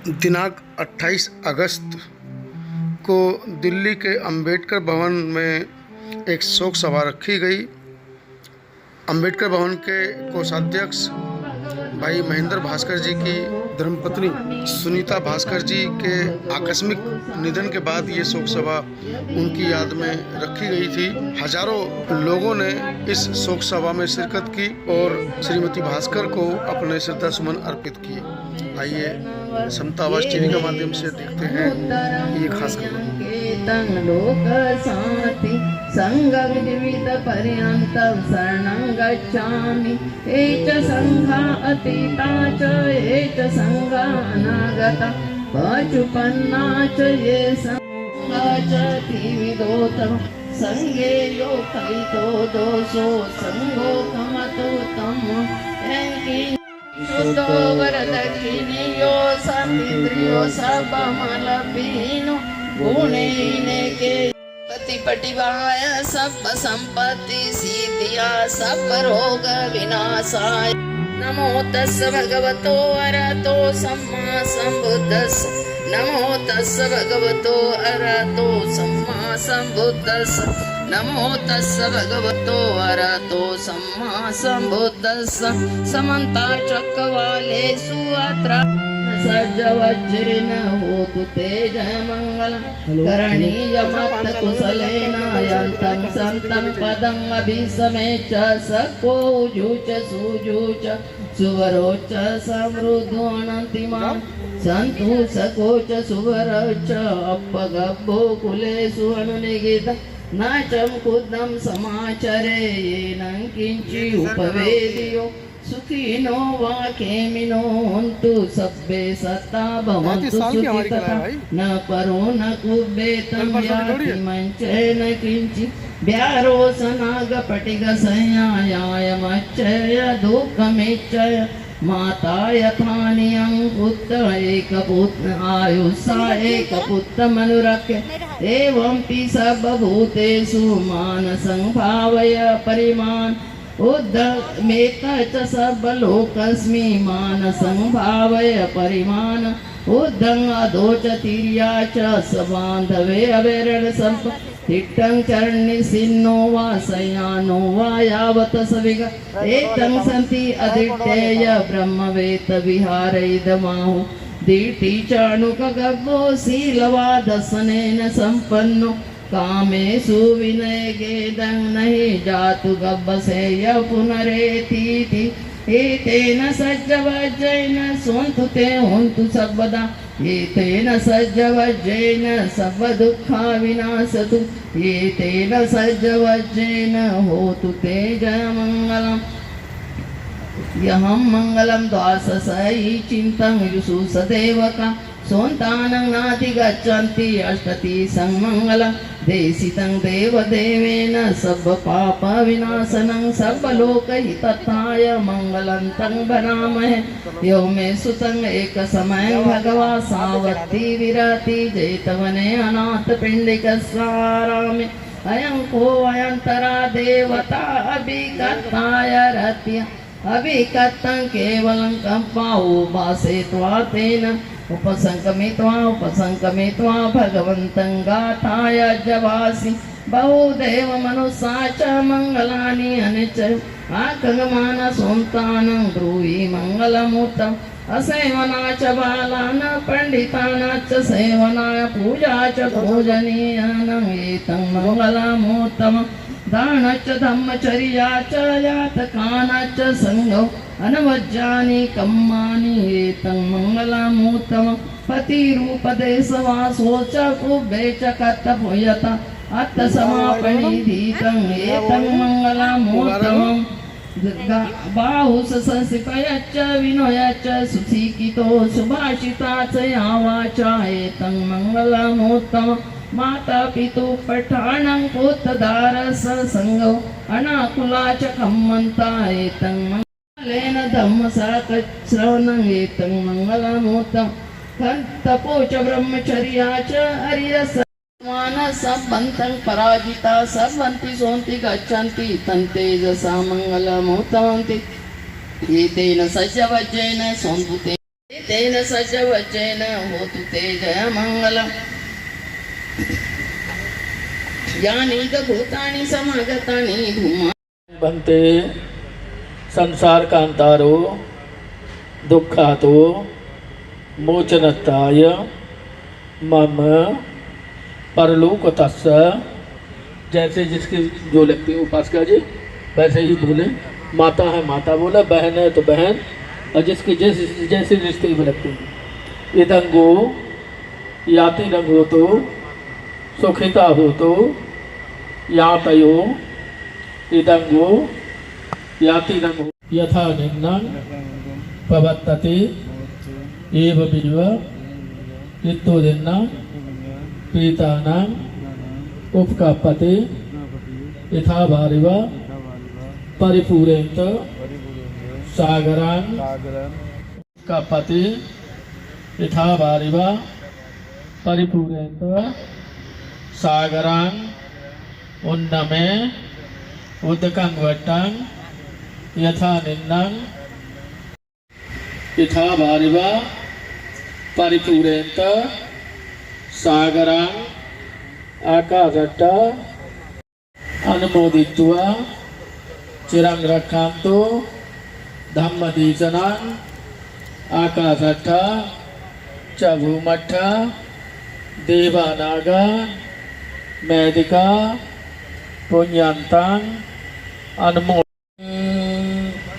दिनांक 28 अगस्त को दिल्ली के अंबेडकर भवन में एक शोक सभा रखी गई। अंबेडकर भवन के कोषाध्यक्ष भाई महेंद्र भास्कर जी की धर्मपत्नी सुनीता भास्कर जी के आकस्मिक निधन के बाद ये शोक सभा उनकी याद में रखी गई थी। हजारों लोगों ने इस शोक सभा में शिरकत की और श्रीमती भास्कर को अपने श्रद्धा सुमन अर्पित किए। आइए समता आवाज टीवी के माध्यम से देखते हैं ये खास खबर। संगं जीवित पर्यन्तं शरणं गच्छामि। ये च संघा अतीता च ये च संघा अनागता पचुपन्ना च ये संघा च त्रिविधोत्तम संगे लोकहितो दोषो संगो कमतोत्तम। शुद्धो वरदक्षिणियो समिन्द्रियो सबमलभीनो गुणेने के पतिपटिवाय सब संपत्ति सिद्धिया सब रोग विनाशाय। नमो तस् भगवतो अरहतो सम्मा सम्बुद्धस्स। नमो तस् भगवतो अरहतो सम्मा सम्बुद्धस्स। नमो तस् भगवतो अरहतो सम्मा सम्बुद्धस्स। समन्ता चक्रवालेषु अत्र सज्जवज्रेन होतु ते जय मंगलम्। करणीयमत्त कुशलेन यन्तं सन्तं पदं अभिसमे च सको ऊजु च सुजु च सुवरो च समृद्धो अनन्तिमान् सन्तु सको च सुवरो च अपगब्बो कुलेषु अनुनिगिता नाचं कुद्धं समाचरे येनं किञ्चि उपवेदियो सुखिनो वा खेमिनो हन्तु सब्बे सत्ता भवन्तु सुखितः न परो न कुब्बेतं याति मञ्चेन किञ्चि व्यारोसनागपटिग संयायाय मच्चय दुःखमेच्चय माता यथा नियं पुत्र एकपुत्र आयुषा एकपुत्र मनुरक्ष्य एवं पि सर्वभूतेषु मानसं भावय परिमान् उद्धमेत च सर्वलोकस्मि मानसं भावय परिमान् उद्धं अधो च तिर्या च सबान्धवे अवेरण सम्प तिट्टं चरणिसिन्नो वा शय्यानो वा यावत् सविग एतं सन्ति अदित्यय ब्रह्मवेत्त विहारैदमाहु दीर्ति चाणुकगव्वो शीलवादसनेन सम्पन्नो कामेषु विनयगेदं नहि जातु गब्बसेय पुनरेतीति एतेन सज्जवज्रेन सोऽन्तु ते होन्तु सर्वदा एतेन सज्जवज्रेन सर्वदुःखा विनाशतु एतेन सज्जवज्रेन होतु ते जयमङ्गलम्। यहं मङ्गलं द्वादशै चिन्तं युषु सदेवका सोन्तानं नाति गच्छन्ति अष्टति संमङ्गलं देशितं देवदेवेन सर्वपाप विनाशनं सर्वलोकहिताय मङ्गलं तं वदामहे। यो मे सुतं एकसमयं भगवा सावत्ति विरति जेतवने अनाथपिण्डिकस्वारामे अयं को अयन्तरा देवता अभिकर्ताय रत्य अभिकर्तं केवलं कम्पाओ भासेत्वा तेन उपसंकमित्वा भगवन्तं गाथाय जवासि बहुदेव मनुष्या च मङ्गलानि अनिच्चय आगमन सोन्तानं ब्रूहि मङ्गलमूर्तम् असेवना च बालान् पण्डितान् च सेवनाय पूजा च पूजनीयानं एतं मङ्गलमूर्तम् दान च धम्मचर्या च यातकान् च संगौ अनवज्यानि कम्मानि एतं मङ्गलमूर्तम् पतिरूपदेशवासो च कुब्बे च कर्तव्यत अर्थसमापनिधीतं एतं मङ्गलमूर्तम् बाहुसंसिपय च विनय च सुशिक्षितो सुभाषिता च यावाचा एतं मङ्गलमूर्तम् माता पितु पठाणं पुत्रदारस संगौ अनाकुला च कम्मन्ता एतं मङ्गलेन धम्मसाकश्रवणं एतं मङ्गलमूर्तम् तपो च ब्रह्मचर्या च हरिरस मानसबन्धं पराजिता सर्वन्ति सोन्ति गच्छन्ति तं तेजसा मङ्गलमूर्तमन्ति एतेन सज्जवज्रेन सोऽन्तु ते तेन सच वचन होतु ते जय मंगलम यानीक भूतानि समागतानि भूमा बनते संसार कांतारो दुखातो मोचनताय मम परलोक तस्य। जैसे जिसकी जो लगती है उपासका जी वैसे ही बोले। माता है माता बोला, बहन है तो बहन, और जिसकी जैसे रिश्ते में लगती है। इदंगो याति रंग हो तो सुखिता हो तो यातयो इदंगो याति रंग हो यथा निम्नं पवत्तते एव विद्व इत्तोदिन्ना पीतानां उपकापते यथा भारिव परिपूरेत सागरान कापते यथा भारिव परिपूरेत सागरान उन्नमे उदकं वट्टं यथा निन्नं यथा भारिव परिपूरेत सागरान आकाशट्ट अनुमोदित्वा चिरं रक्षन्तु धम्मदीशनान् आकाशट्ट च भूमट्ट देवानाग मैदिका पुण्यन्तान्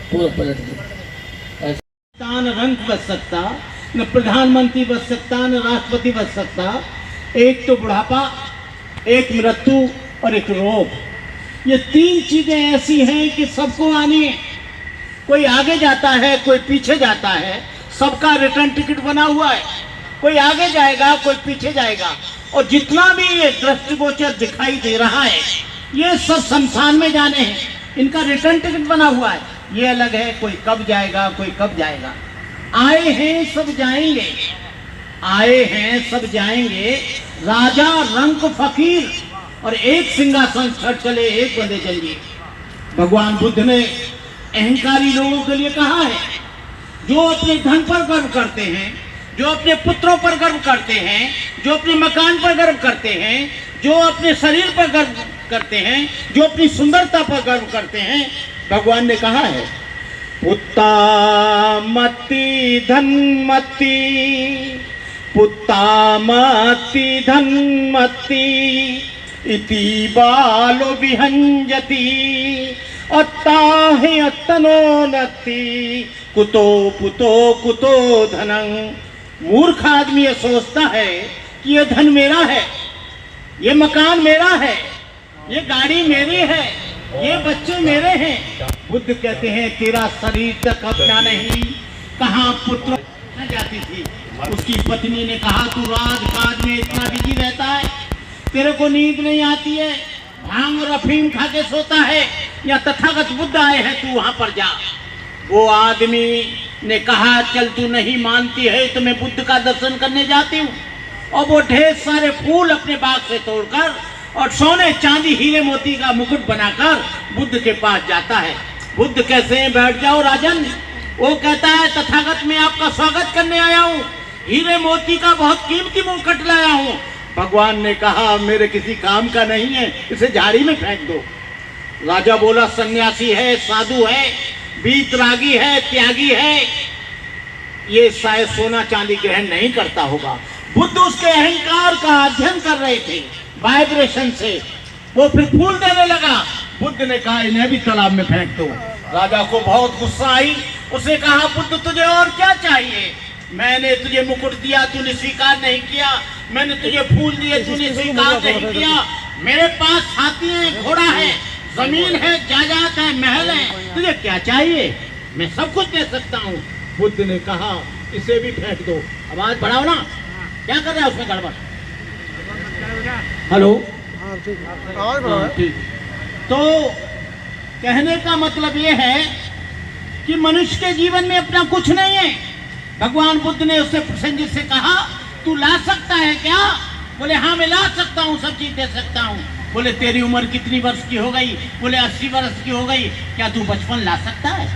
पूरा पलट न रंग बच सकता, न प्रधानमंत्री बच सकता, न राष्ट्रपति बच सकता। एक तो बुढ़ापा, एक मृत्यु और एक रोग। ये तीन चीजें ऐसी हैं कि सबको आनी है। कोई आगे जाता है, कोई पीछे जाता है, सबका रिटर्न टिकट बना हुआ है। कोई आगे जाएगा, कोई पीछे जाएगा, और जितना भी ये दृष्टिगोचर दिखाई दे रहा है ये सब शमशान में जाने हैं। इनका रिटर्न टिकट बना हुआ है। ये अलग है, कोई कब जाएगा, कोई कब जाएगा। आए हैं सब जाएंगे, आए हैं सब जाएंगे। राजा रंक फकीर और एक सिंहासन छड़ चले एक बंदे जंजीर। भगवान बुद्ध ने अहंकारी लोगों के लिए कहा है, जो अपने धन पर गर्व करते हैं, जो अपने पुत्रों पर गर्व करते हैं, जो अपने मकान पर गर्व करते हैं, जो अपने शरीर पर गर्व करते हैं, जो अपनी सुंदरता पर गर्व करते हैं, भगवान ने कहा है पुत्तामति धनमति, पुत्तामति धनमति इति बालो विहंजति अत्ताहि अत्तनोनति कुतो पुतो कुतो धनं। मूर्ख आदमी ये सोचता है कि ये धन मेरा है, ये मकान मेरा है, ये गाड़ी मेरी है, ये बच्चे मेरे हैं। बुद्ध कहते हैं तेरा शरीर तक अपना नहीं, कहाँ पुत्र न जाती थी। उसकी पत्नी ने कहा तू राजकाज में इतना बिजी रहता है, तेरे को नींद नहीं आती है, भांग और अफीम खा के सोता है, या तथागत बुद्ध आए हैं तू वहां पर जा। वो आदमी ने कहा चल तू नहीं मानती है तो मैं बुद्ध का दर्शन करने जाती हूँ। और वो ढेर सारे फूल अपने बाग से तोड़कर और सोने चांदी हीरे मोती का मुकुट बनाकर बुद्ध के पास जाता है। बुद्ध कैसे हैं, बैठ जाओ राजन। वो कहता है तथागत मैं आपका स्वागत करने आया हूँ, हीरे मोती का बहुत कीमती मुकुट लाया हूँ। भगवान ने कहा मेरे किसी काम का नहीं है, इसे झाड़ी में फेंक दो। राजा बोला सन्यासी है, साधु है, वीतरागी है, त्यागी है, ये शायद सोना चांदी ग्रहण नहीं करता होगा। बुद्ध उसके अहंकार का अध्ययन कर रहे थे वाइब्रेशन से। वो फिर फूल देने लगा। बुद्ध ने कहा इन्हें भी तालाब में फेंक दो। राजा को बहुत गुस्सा आई। उसने कहा बुद्ध तुझे और क्या चाहिए? मैंने तुझे मुकुट दिया, तूने स्वीकार नहीं किया। मैंने तुझे फूल दिए, तूने स्वीकार नहीं किया। मेरे पास हाथी है, घोड़ा है, जमीन है, जायदाद है, महल है, तुझे क्या चाहिए? मैं सब कुछ दे सकता हूँ। बुद्ध ने कहा इसे भी फेंक दो। आवाज बढ़ाओ ना, क्या कर रहा है उसमें गड़बड़? हेलो, ठीक। तो कहने का मतलब ये है कि मनुष्य के जीवन में अपना कुछ नहीं है। भगवान बुद्ध ने उससे प्रसन्नजित से कहा तू ला सकता है क्या? बोले हाँ मैं ला सकता हूँ, सब चीज दे सकता हूँ। बोले तेरी उम्र कितनी वर्ष की हो गई? बोले 80 वर्ष की हो गई। क्या तू बचपन ला सकता है,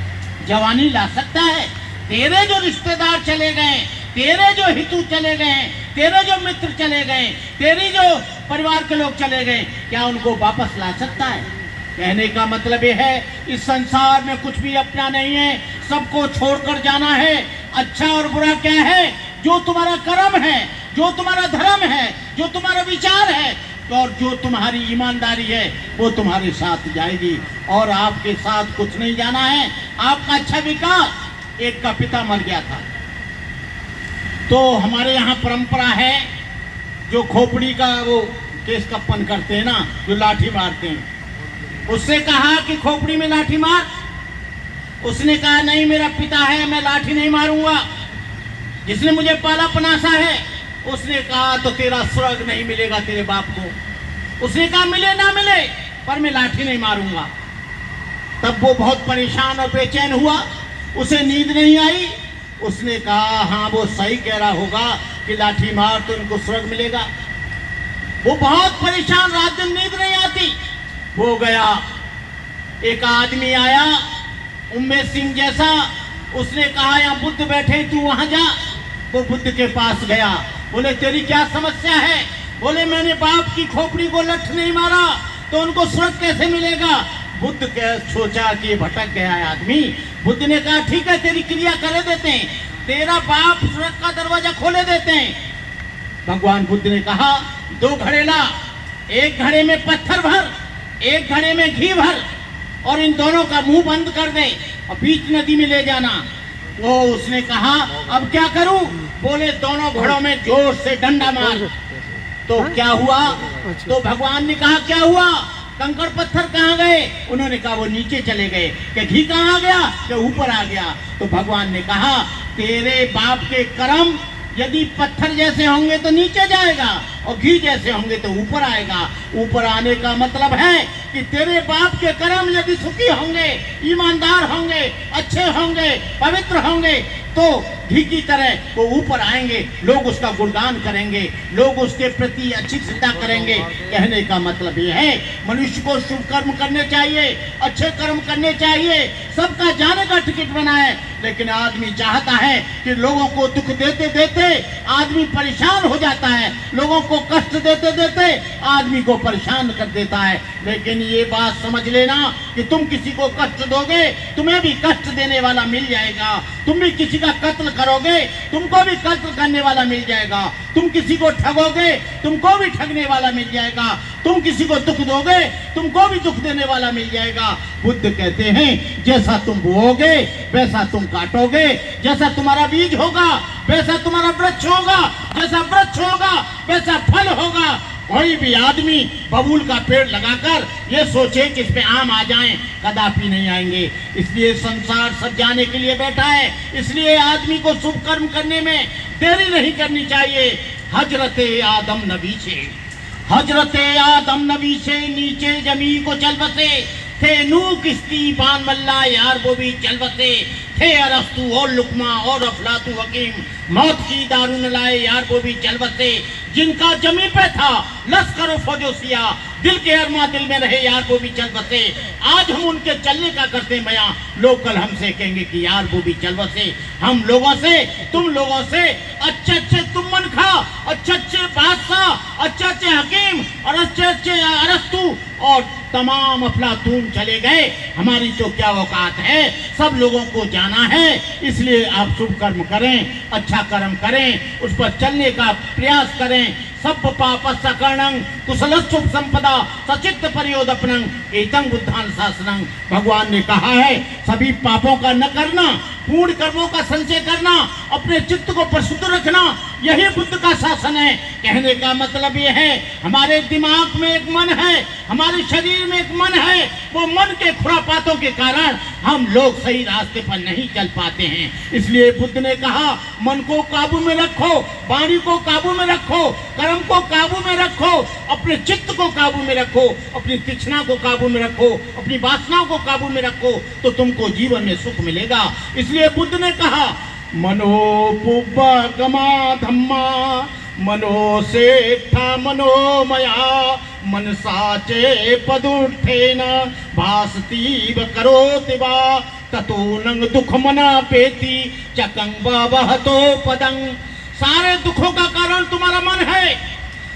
जवानी ला सकता है, तेरे जो रिश्तेदार चले गए, तेरे जो हितू चले गए, तेरे जो मित्र चले गए, तेरी जो परिवार के लोग चले गए, क्या उनको वापस ला सकता है? कहने का मतलब ये है, इस संसार में कुछ भी अपना नहीं है, सबको छोड़कर जाना है। अच्छा और बुरा क्या है? जो तुम्हारा कर्म है, जो तुम्हारा धर्म है, जो तुम्हारा विचार है और जो तुम्हारी ईमानदारी है, वो तुम्हारे साथ जाएगी और आपके साथ कुछ नहीं जाना है। आपका अच्छा विकास, एक का पिता मर गया था, तो हमारे यहाँ परंपरा है, जो खोपड़ी का वो केस कप्पन करते हैं ना, जो लाठी मारते हैं, उससे कहा कि खोपड़ी में लाठी मार। उसने कहा नहीं, मेरा पिता है, मैं लाठी नहीं मारूंगा, जिसने मुझे पाला पनासा है। उसने कहा तो तेरा स्वर्ग नहीं मिलेगा तेरे बाप को। उसने कहा मिले ना मिले, पर मैं लाठी नहीं मारूंगा। तब वो बहुत परेशान और बेचैन हुआ, उसे नींद नहीं आई। उसने कहा हाँ, वो सही कह रहा होगा कि लाठी मार तो इनको स्वर्ग मिलेगा। वो बहुत परेशान, रात दिन नींद नहीं आती। वो गया, एक आदमी आया उम्मे सिंह जैसा, उसने कहा यहाँ बुद्ध बैठे, तू वहां जा। वो बुद्ध के पास गया, बोले तेरी क्या समस्या है? बोले मैंने बाप की खोपड़ी को लठ नहीं मारा, तो उनको स्वर्ग कैसे मिलेगा? बुद्ध के सोचा कि भटक गया है आदमी। बुद्ध ने कहा ठीक है, तेरी क्रिया करे देते हैं, तेरा बाप स्वर्ग का दरवाजा खोले देते हैं। भगवान बुद्ध ने कहा दो घड़े ला, एक घड़े में पत्थर भर, एक घड़े में घी भर, और इन दोनों का मुंह बंद कर दे और बीच नदी में ले जाना। वो उसने कहा अब क्या करूं? बोले दोनों घड़ों में जोर से डंडा मार। तो क्या हुआ? तो भगवान ने कहा क्या हुआ? कंकड़ पत्थर कहाँ गए? उन्होंने कहा वो नीचे चले गए। क्या घी कहाँ आ गया? क्या ऊपर आ गया। तो भगवान ने कहा तेरे बाप के कर्म यदि पत्थर जैसे होंगे तो नीचे जाएगा, और घी जैसे होंगे तो ऊपर आएगा। ऊपर आने का मतलब है कि तेरे बाप के कर्म यदि सुखी होंगे, ईमानदार होंगे, अच्छे होंगे, पवित्र होंगे, तो घी की तरह वो ऊपर आएंगे, लोग उसका गुणगान करेंगे, लोग उसके प्रति अच्छी चिंता करेंगे। कहने का मतलब ये है मनुष्य को शुभ कर्म करने चाहिए, अच्छे कर्म करने चाहिए, सबका जाने का टिकट बनाए। लेकिन आदमी चाहता है कि लोगों को दुख देते देते आदमी परेशान हो जाता है, लोगों को कष्ट देते देते आदमी को परेशान कर देता है। लेकिन ये बात समझ लेना कि तुम किसी को कष्ट दोगे, तुम्हें भी कष्ट देने वाला मिल जाएगा। तुम भी किसी का कत्ल करोगे, तुमको भी कत्ल करने वाला मिल जाएगा। तुम किसी को ठगोगे, तुमको भी ठगने वाला मिल जाएगा। तुम किसी को दुख दोगे, तुमको भी दुख देने वाला मिल जाएगा। बुद्ध कहते हैं जैसा तुम बोओगे वैसा तुम काटोगे, जैसा तुम्हारा बीज होगा वैसा तुम्हारा वृक्ष होगा, जैसा वृक्ष होगा वैसा फल होगा। कोई भी आदमी बबूल का पेड़ लगाकर ये सोचे कि इस पे आम आ जाएं, कदापि नहीं आएंगे। इसलिए संसार सब जाने के लिए बैठा है, इसलिए आदमी को शुभ कर्म करने में देरी नहीं करनी चाहिए। हजरते आदम नबी से, हजरते आदम नबी से नीचे जमी को चल बसे थे, नू किस्ती बान मल्ला यार वो भी चल बसे थे, अरस्तु और लुकमा और अफलातु हकीम मौत की दारू न लाए यार वो भी चल बसे। जिनका जमी पे था लश्कर फौजोसिया, दिल के अरमा दिल में रहे यार वो भी चल बसे। आज हम उनके चलने का करते बयां, लोग कल हमसे कहेंगे कि यार वो भी चल बसे। हम लोगों से, तुम लोगों से अच्छे अच्छे तुम मन खा, अच्छे अच्छे बादशाह, अच्छे अच्छे हकीम और अच्छे अच्छे अरस्तु और तमाम अफलातून चले गए। हमारी तो क्या औकात है, सब लोगों को जाना है। इसलिए आप शुभ कर्म करें, अच्छा कर्म करें, उस पर चलने का प्रयास करें। सब पाप सकर्णं कुशल शुभ संपदा सचित्त परियोदपनं एतं बुद्धान शासनं। भगवान ने कहा है सभी पापों का न करना, पूर्ण कर्मों का संचय करना, अपने चित्त को परिशुद्ध रखना, यही बुद्ध का शासन है। कहने का मतलब ये है हमारे दिमाग में एक मन है, हमारे शरीर में एक मन है, वो मन के खुरापातों के कारण हम लोग सही रास्ते पर नहीं चल पाते हैं। इसलिए बुद्ध ने कहा मन को काबू में रखो, वाणी को काबू में रखो, कर्म को काबू में रखो, अपने चित्त को काबू में रखो, अपनी तीक्ष्णता को काबू में रखो, अपनी वासनाओं को काबू में रखो, तो तुमको जीवन में सुख मिलेगा। इसलिए बुद्ध ने कहा मनोपुब्बगमा धम्मा मनो सेठा मनोमया मनसा चे पदुत्थेन भासतीव करोति वा ततो नंग दुख मना पेती चकंग बाबहतो पदंग। सारे दुखों का कारण तुम्हारा मन है,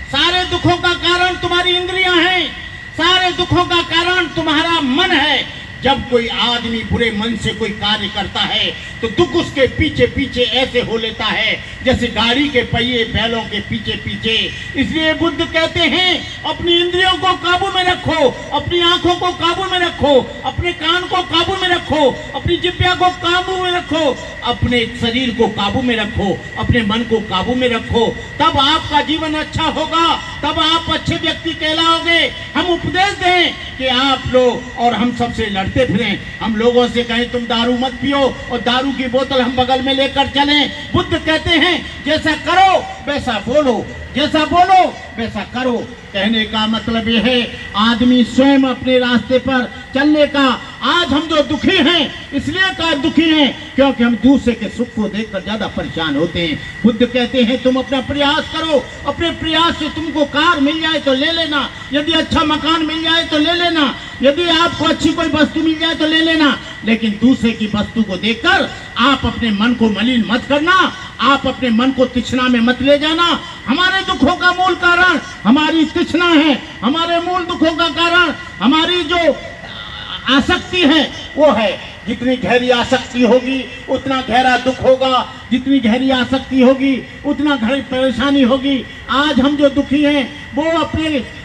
सारे दुखों का कारण तुम्हारी इंद्रियां हैं, सारे दुखों का कारण तुम्हारा मन है। जब कोई आदमी बुरे मन से कोई कार्य करता है तो दुख उसके पीछे पीछे ऐसे हो लेता है जैसे गाड़ी के पहिए बैलों के पीछे पीछे। इसलिए बुद्ध कहते हैं अपनी इंद्रियों को काबू में रखो, अपनी आंखों को काबू में रखो, अपने कान को काबू में रखो, अपनी जिह्वा को काबू में रखो, अपने शरीर को काबू में रखो, अपने मन को काबू में रखो। तब आपका जीवन अच्छा होगा, तब आप अच्छे व्यक्ति कहलाओगे। हम उपदेश दें कि आप लोग और हम सबसे लड़ते फिरें, हम लोगों से कहें तुम दारू मत पियो और दारू की बोतल हम बगल में लेकर चलें। बुद्ध कहते हैं जैसा करो वैसा बोलो, जैसा बोलो वैसा करो। कहने का मतलब यह है आदमी स्वयं अपने रास्ते पर चलने का। आज हम जो दुखी हैं इसलिए का दुखी हैं क्योंकि हम दूसरे के सुख को देखकर ज्यादा परेशान होते हैं। बुद्ध कहते हैं तुम अपना प्रयास करो, अपने प्रयास से तुमको कार मिल जाए तो ले लेना, यदि अच्छा मकान मिल जाए तो ले लेना, यदि आपको अच्छी कोई वस्तु मिल जाए तो ले लेना, लेकिन दूसरे की वस्तु को देखकर आप अपने मन को मलिन मत करना, आप अपने मन को तृष्णा में मत ले जाना। हमारे दुखों का मूल कारण हमारी तृष्णा है, हमारे मूल दुखों का कारण हमारी जो आसक्ति है वो है। जितनी गहरी आसक्ति होगी उतना गहरा दुख होगा, जितनी गहरी आसक्ति होगी उतना गहरी परेशानी होगी। आज हम जो दुखी हैं वो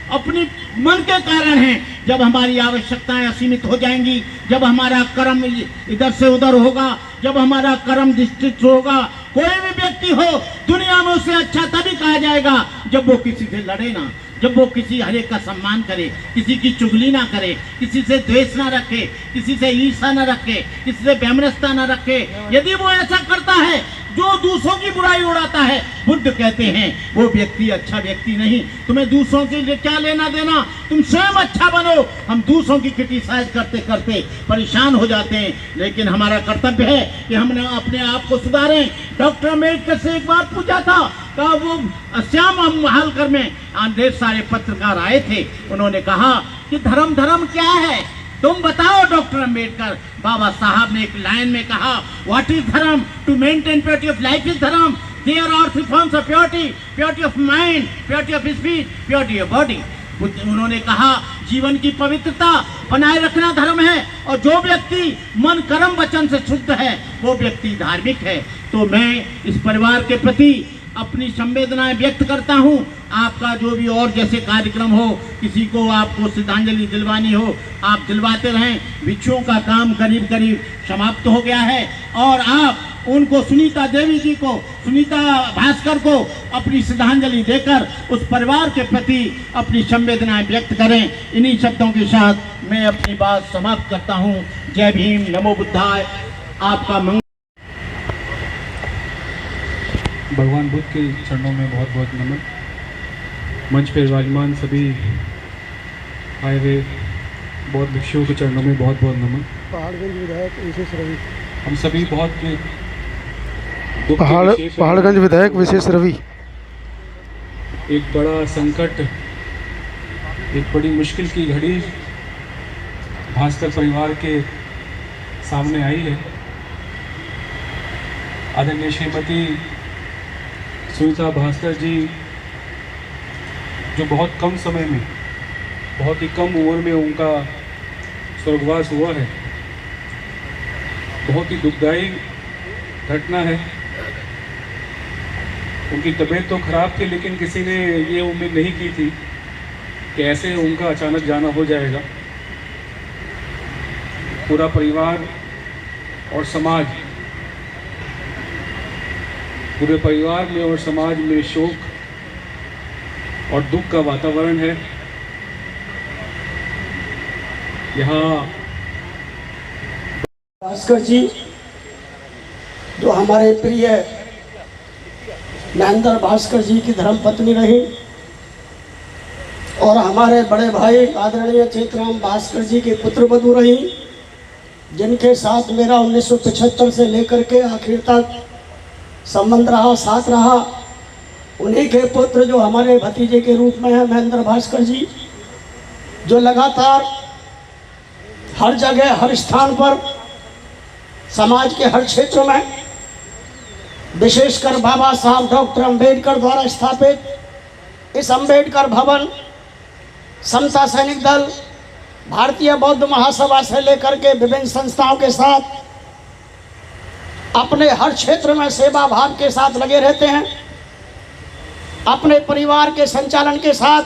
अपनी मन के कारण हैं। जब हमारी आवश्यकताएं असीमित हो जाएंगी, जब हमारा कर्म इधर से उधर होगा, जब हमारा कर्म डिस्ट्रिक्ट होगा, कोई भी व्यक्ति हो दुनिया में उसे अच्छा तभी कहा जाएगा जब वो किसी से लड़े ना, जब वो किसी हरेक का सम्मान करे, किसी की चुगली ना करे, किसी से द्वेष ना रखे, किसी से ईर्ष्या ना रखे, किसी से वैमनस्यता ना रखे। यदि वो ऐसा करता है जो दूसरों की बुराई उड़ाता है, बुद्ध कहते हैं वो व्यक्ति अच्छा व्यक्ति नहीं। तुम्हें दूसरों के लिए क्या लेना देना, तुम स्वयं अच्छा बनो। हम दूसरों की क्रिटिसाइज करते करते परेशान हो जाते हैं, लेकिन हमारा कर्तव्य है कि हम अपने आप को सुधारें। डॉक्टर अम्बेडकर से एक बार पूछा था, कहा वो श्याम महालकर में ढेर सारे पत्रकार आए थे, उन्होंने कहा कि धर्म धर्म क्या है, तुम बताओ डॉक्टर अम्बेडकर। बाबा साहब ने एक लाइन में कहा what is dharma, to maintain purity of life is dharma, there are three forms of purity, purity of mind, purity of speech, purity of body. उन्होंने कहा जीवन की पवित्रता बनाए रखना धर्म है, और जो व्यक्ति मन कर्म वचन से शुद्ध है वो व्यक्ति धार्मिक है। तो मैं इस परिवार के प्रति अपनी संवेदनाएं व्यक्त करता हूं। आपका जो भी और जैसे कार्यक्रम हो, किसी को आपको श्रद्धांजलि दिलवानी हो, आप दिलवाते रहें। भिक्षुओं का काम करीब करीब समाप्त हो गया है, और आप उनको सुनीता देवी जी को, सुनीता भास्कर को अपनी श्रद्धांजलि देकर उस परिवार के प्रति अपनी संवेदनाएं व्यक्त करें। इन्हीं शब्दों के साथ मैं अपनी बात समाप्त करता हूं। जय भीम, नमो बुद्धाय। आपका मंगल। भगवान बुद्ध के चरणों में बहुत बहुत नमन। मंच पर विराजमान सभी आए हुए बौद्ध भिक्षुओं के चरणों में बहुत बहुत नमन। पहाड़गंज विधायक विशेष रवि। हम सभी बहुत पहाड़गंज विधायक विशेष रवि। एक बड़ा संकट, एक बड़ी मुश्किल की घड़ी भास्कर परिवार के सामने आई है। आदरणीय श्रीमती सुनीता भास्कर जी, जो बहुत कम समय में, बहुत ही कम उम्र में उनका स्वर्गवास हुआ है, बहुत ही दुखदायी घटना है। उनकी तबीयत तो खराब थी, लेकिन किसी ने ये उम्मीद नहीं की थी कि ऐसे उनका अचानक जाना हो जाएगा। पूरा परिवार और समाज, पूरे परिवार में और समाज में शोक और दुख का वातावरण है। यहाँ भास्कर जी जो हमारे प्रिय महेंद्र भास्कर जी की धर्मपत्नी रही, और हमारे बड़े भाई आदरणीय चेतराम भास्कर जी की पुत्रवधू रही, जिनके साथ मेरा 1975 से लेकर के आखिर तक संबंध रहा, साथ रहा। उन्हीं के पुत्र जो हमारे भतीजे के रूप में है महेंद्र भास्कर जी, जो लगातार हर जगह हर स्थान पर समाज के हर क्षेत्र में, विशेषकर बाबा साहब डॉक्टर अंबेडकर द्वारा स्थापित इस अंबेडकर भवन, समता सैनिक दल, भारतीय बौद्ध महासभा से लेकर के विभिन्न संस्थाओं के साथ अपने हर क्षेत्र में सेवा भाव के साथ लगे रहते हैं। अपने परिवार के संचालन के साथ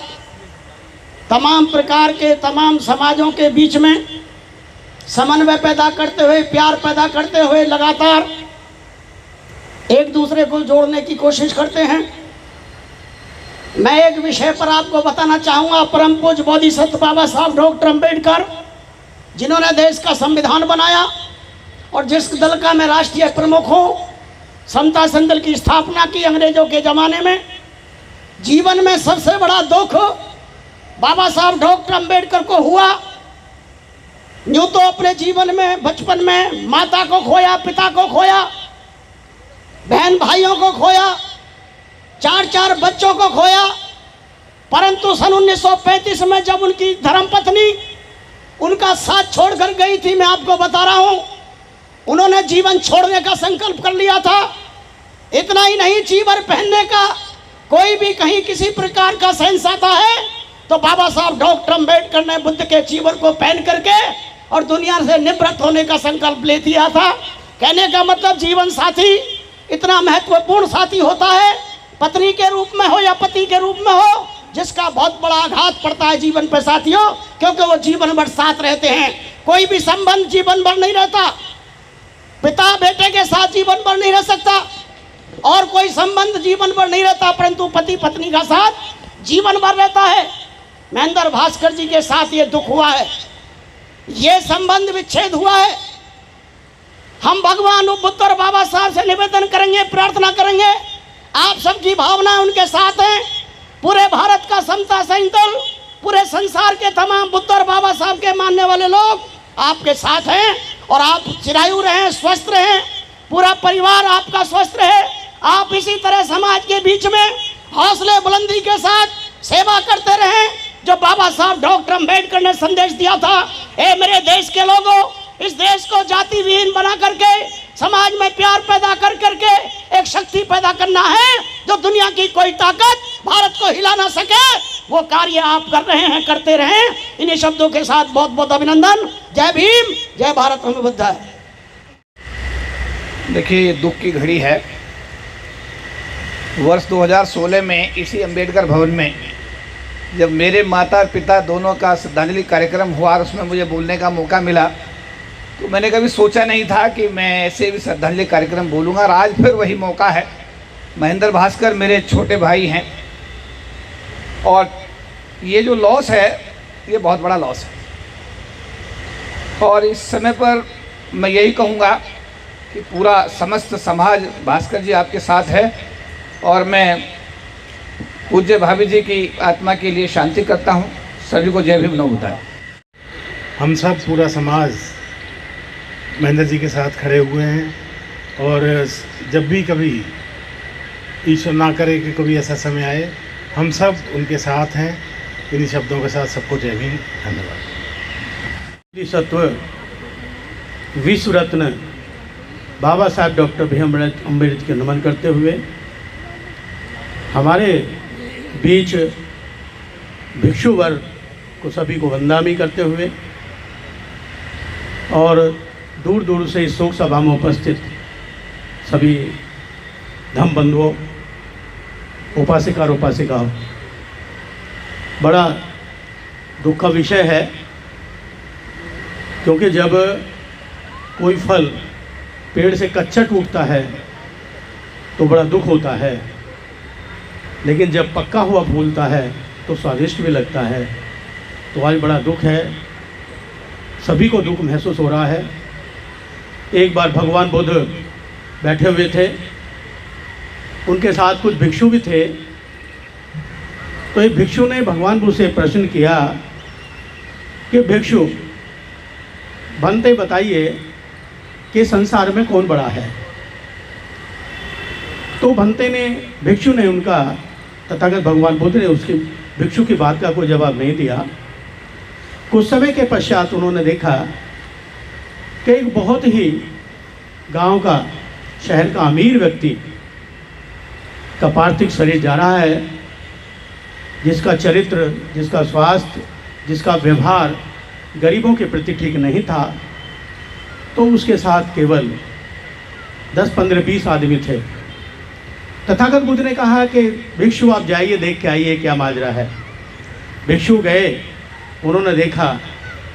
तमाम प्रकार के तमाम समाजों के बीच में समन्वय पैदा करते हुए, प्यार पैदा करते हुए लगातार एक दूसरे को जोड़ने की कोशिश करते हैं। मैं एक विषय पर आपको बताना चाहूँगा। परम पूज्य बोधिसत्व बाबा साहब डॉक्टर अंबेडकर, जिन्होंने देश का संविधान बनाया और जिस दल का मैं राष्ट्रीय प्रमुख हूँ, समता सैनिक दल की स्थापना की अंग्रेजों के ज़माने में, जीवन में सबसे बड़ा दुख बाबा साहब डॉक्टर अंबेडकर को हुआ। यूँ तो अपने जीवन में बचपन में माता को खोया, पिता को खोया, बहन भाइयों को खोया, 4 बच्चों को खोया, परंतु सन 1935 में जब उनकी धर्मपत्नी उनका साथ छोड़कर गई थी, मैं आपको बता रहा हूँ, उन्होंने जीवन छोड़ने का संकल्प कर लिया था। इतना ही नहीं, चीवर पहनने का, कोई भी कहीं किसी प्रकार का सेंस आता है तो बाबा साहब डॉक्टर अंबेडकर ने बुद्ध के चीवर को पहन करके और दुनिया से निवृत्त होने का संकल्प ले लिया था। कहने का मतलब जीवन साथी इतना महत्वपूर्ण साथी होता है, पत्नी के रूप में हो या पति के रूप में हो, जिसका बहुत बड़ा आघात पड़ता है जीवन पर साथियों, क्योंकि वो जीवन भर साथ रहते हैं। कोई भी संबंध जीवन भर नहीं रहता। पिता बेटे के साथ जीवन भर नहीं रह सकता और कोई संबंध जीवन भर नहीं रहता, परंतु पति पत्नी का साथ जीवन भर रहता है। महेंद्र भास्कर जी के साथ ये दुख हुआ है, ये संबंध विच्छेद हुआ है। हम भगवान बुद्ध और बाबा साहब से निवेदन करेंगे, प्रार्थना करेंगे, आप सबकी भावनाएं उनके साथ हैं। पूरे भारत का समता सैनिक दल, पूरे संसार के तमाम बुद्ध और बाबा साहब के मानने वाले लोग आपके साथ हैं और आप चिरायु रहें, स्वस्थ रहें, पूरा परिवार आपका स्वस्थ रहे। आप इसी तरह समाज के बीच में हौसले बुलंदी के साथ सेवा करते रहें, जो बाबा साहब डॉक्टर अंबेडकर ने संदेश दिया था। ए मेरे देश के लोगों, इस देश को जाति विहीन बना करके समाज में प्यार पैदा कर करके एक शक्ति पैदा करना है जो दुनिया की कोई ताकत भारत को हिला ना सके। वो कार्य आप कर रहे हैं, करते रहें। इन्हीं शब्दों के साथ बहुत बहुत अभिनंदन। जय भीम, जय भारत में बुद्ध है। देखिए, ये दुख की घड़ी है। वर्ष 2016 में इसी अंबेडकर भवन में जब मेरे माता और पिता दोनों का श्रद्धांजलि कार्यक्रम हुआ और उसमें मुझे बोलने का मौका मिला, तो मैंने कभी सोचा नहीं था कि मैं ऐसे भी श्रद्धांजलि कार्यक्रम बोलूँगा। और आज फिर वही मौका है। महेंद्र भास्कर मेरे छोटे भाई हैं और ये जो लॉस है, ये बहुत बड़ा लॉस है। और इस समय पर मैं यही कहूँगा कि पूरा समस्त समाज भास्कर जी आपके साथ है और मैं पूज्य भाभी जी की आत्मा के लिए शांति करता हूँ। सभी को जय भीम नमोबुद्धाय। हम सब पूरा समाज महेंद्र जी के साथ खड़े हुए हैं और जब भी कभी ईश्वर ना करे कि कभी ऐसा समय आए, हम सब उनके साथ हैं। इन्हीं शब्दों के साथ सबको जय भीम, धन्यवाद। सत्व विश्व रत्न बाबा साहब डॉक्टर भीम अम्बेडकर के नमन करते हुए हमारे बीच भिक्षु वर्ग को सभी को वंदनामी करते हुए और दूर दूर से इस शोक सभा में उपस्थित सभी धम्म बंधुओं, उपासिका और उपासिकाओं, बड़ा दुख का विषय है, क्योंकि जब कोई फल पेड़ से कच्चा टूटता है तो बड़ा दुख होता है, लेकिन जब पक्का हुआ फूलता है तो स्वादिष्ट भी लगता है। तो आज बड़ा दुख है, सभी को दुख महसूस हो रहा है। एक बार भगवान बुद्ध बैठे हुए थे, उनके साथ कुछ भिक्षु भी थे। तो एक भिक्षु ने भगवान बुद्ध से प्रश्न किया कि भिक्षु बनते बताइए कि संसार में कौन बड़ा है। तो बनते ने, भिक्षु ने उनका, तथागत भगवान बुद्ध ने उसकी भिक्षु की बात का कोई जवाब नहीं दिया। कुछ समय के पश्चात उन्होंने देखा कि एक बहुत ही गांव का, शहर का अमीर व्यक्ति का पार्थिव शरीर जा रहा है, जिसका चरित्र, जिसका स्वास्थ्य, जिसका व्यवहार गरीबों के प्रति ठीक नहीं था, तो उसके साथ केवल 10, 15, 20 आदमी थे। तथागत बुद्ध ने कहा कि भिक्षु आप जाइए, देख के आइए क्या माजरा है। भिक्षु गए, उन्होंने देखा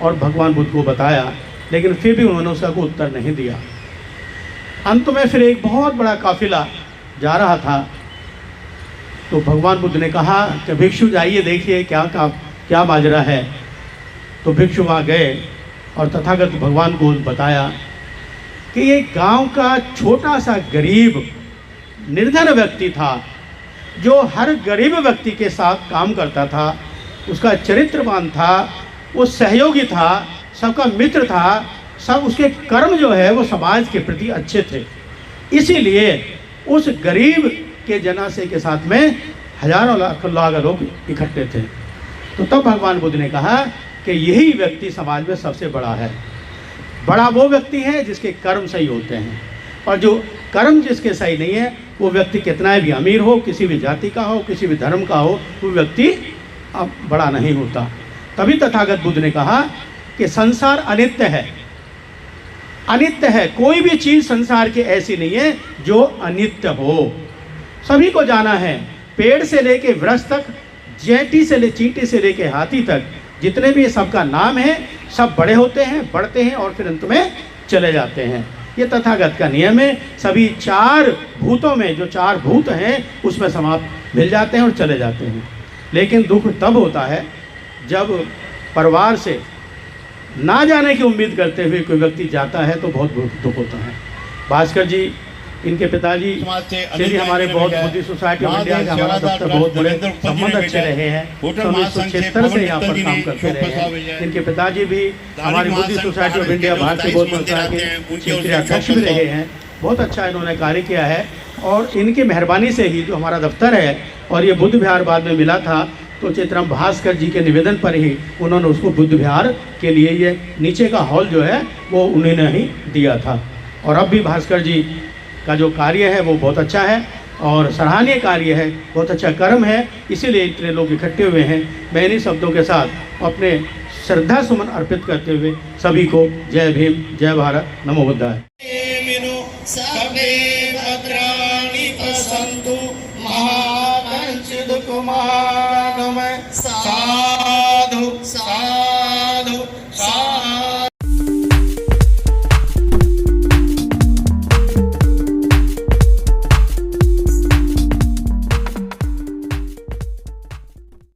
और भगवान बुद्ध को बताया, लेकिन फिर भी उन्होंने उसका कोई उत्तर नहीं दिया। अंत में फिर एक बहुत बड़ा काफिला जा रहा था, तो भगवान बुद्ध ने कहा कि भिक्षु जाइए, देखिए क्या माजरा है। तो भिक्षु वहाँ गए और तथागत भगवान को बताया कि ये गांव का छोटा सा गरीब निर्धन व्यक्ति था, जो हर गरीब व्यक्ति के साथ काम करता था, उसका चरित्रवान था, वो सहयोगी था, सबका मित्र था, सब उसके कर्म जो है वो समाज के प्रति अच्छे थे। इसीलिए उस गरीब के जनाजे के साथ में हजारों लाख लोग इकट्ठे थे। तो तब भगवान बुद्ध ने कहा कि यही व्यक्ति समाज में सबसे बड़ा है। बड़ा वो व्यक्ति है जिसके कर्म सही होते हैं, और जो कर्म जिसके सही नहीं है, वो व्यक्ति कितना भी अमीर हो, किसी भी जाति का हो, किसी भी धर्म का हो, वो व्यक्ति अब बड़ा नहीं होता। तभी तथागत बुद्ध ने कहा कि संसार अनित्य है, अनित्य है। कोई भी चीज़ संसार की ऐसी नहीं है जो अनित्य हो। सभी को जाना है, पेड़ से लेके वृक्ष तक, चींटी से लेके हाथी तक, जितने भी सबका नाम है, सब बड़े होते हैं, बढ़ते हैं और फिर अंत में चले जाते हैं। ये तथागत का नियम है। सभी 4 भूतों में, जो 4 भूत हैं, उसमें समाप्त मिल जाते हैं और चले जाते हैं। लेकिन दुख तब होता है जब परिवार से ना जाने की उम्मीद करते हुए कोई व्यक्ति जाता है, तो बहुत दुख होता है। भास्कर जी, इनके पिताजी से भी हमारे बहुत बुद्धि सोसाइटी ऑफ इंडिया का हमारा दफ्तर बहुत बड़े संबंध अच्छे रहे हैं। 1976 से यहाँ पर काम करते रहे हैं। इनके पिताजी भी हमारी बुद्धि सोसाइटी ऑफ इंडिया भारतीय बौद्ध संस्था के क्षेत्रीय अध्यक्ष भी रहे हैं। बहुत अच्छा इन्होंने कार्य किया है, और इनकी मेहरबानी से ही जो हमारा दफ्तर है, और ये बुद्ध विहार बाद में मिला था, तो चित्रम भास्कर जी के निवेदन पर ही उन्होंने उसको बुद्ध विहार के लिए ये नीचे का हॉल जो है वो उन्होंने ही दिया था। और अब भी भास्कर जी का जो कार्य है वो बहुत अच्छा है और सराहनीय कार्य है, बहुत अच्छा कर्म है, इसीलिए इतने लोग इकट्ठे हुए हैं। मैं इन्हीं शब्दों के साथ अपने श्रद्धा सुमन अर्पित करते हुए सभी को जय भीम, जय भारत, नमो बुद्धाय। सर्वे भद्राणि पश्यन्तु मा कञ्चित् कुमार